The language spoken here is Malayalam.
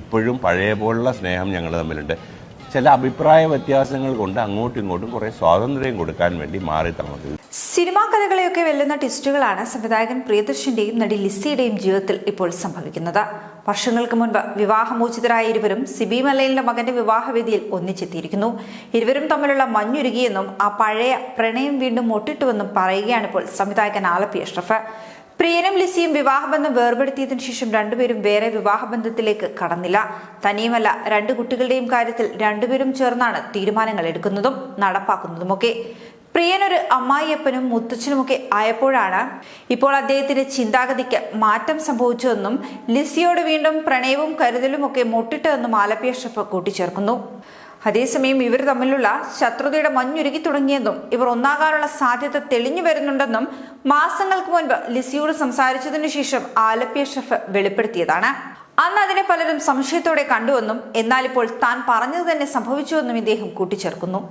ഇപ്പോഴും പഴയ പോലുള്ള സ്നേഹം ഞങ്ങൾ തമ്മിലുണ്ട്. ചില അഭിപ്രായ വ്യത്യാസങ്ങൾ കൊണ്ട് അങ്ങോട്ടും ഇങ്ങോട്ടും കുറെ സ്വാതന്ത്ര്യം കൊടുക്കാൻ വേണ്ടി മാറി താമസിക്കും. സിനിമാ കഥകളെയൊക്കെ വെല്ലുന്ന ട്വിസ്റ്റുകളാണ് സംവിധായകൻ പ്രിയദർശന്റെയും നടി ലിസിയുടെയും ജീവിതത്തിൽ ഇപ്പോൾ സംഭവിക്കുന്നത്. വർഷങ്ങൾക്ക് മുൻപ് വിവാഹമോചിതരായ ഇരുവരും സിബി മലയിലിന്റെ മകന്റെ വിവാഹവേദിയിൽ ഒന്നിച്ചെത്തിയിരിക്കുന്നു. ഇരുവരും തമ്മിലുള്ള മഞ്ഞുരുകിയെന്നും ആ പഴയ പ്രണയം വീണ്ടും മൊട്ടിട്ടുവെന്നും പറയുകയാണിപ്പോൾ സംവിധായകൻ ആലപ്പി അഷ്റഫ്. പ്രിയനും ലിസിയും വിവാഹബന്ധം വേർപെടുത്തിയതിനു ശേഷം രണ്ടുപേരും വേറെ വിവാഹബന്ധത്തിലേക്ക് കടന്നില്ല. തനിയുമല്ല, 2 കുട്ടികളുടെയും കാര്യത്തിൽ രണ്ടുപേരും ചേർന്നാണ് തീരുമാനങ്ങൾ എടുക്കുന്നതും നടപ്പാക്കുന്നതുമൊക്കെ. പ്രിയനൊരു അമ്മായിയപ്പനും മുത്തച്ഛനുമൊക്കെ ആയപ്പോഴാണ് ഇപ്പോൾ അദ്ദേഹത്തിന്റെ ചിന്താഗതിക്ക് മാറ്റം സംഭവിച്ചതെന്നും ലിസിയോട് വീണ്ടും പ്രണയവും കരുതലുമൊക്കെ മൊട്ടിട്ടതെന്നും ആലപ്പി അഷ്റഫ് കൂട്ടിച്ചേർക്കുന്നു. അതേസമയം ഇവർ തമ്മിലുള്ള ശത്രുതയുടെ മഞ്ഞുരുകി തുടങ്ങിയെന്നും ഇവർ ഒന്നാകാനുള്ള സാധ്യത തെളിഞ്ഞു വരുന്നുണ്ടെന്നും മാസങ്ങൾക്ക് മുൻപ് ലിസിയോട് സംസാരിച്ചതിനു ശേഷം ആലപ്പി അഷ്റഫ് വെളിപ്പെടുത്തിയതാണ്. അന്ന് അതിനെ പലരും സംശയത്തോടെ കണ്ടുവെന്നും എന്നാൽ ഇപ്പോൾ താൻ പറഞ്ഞത് തന്നെ സംഭവിച്ചുവെന്നും ഇദ്ദേഹം കൂട്ടിച്ചേർക്കുന്നു.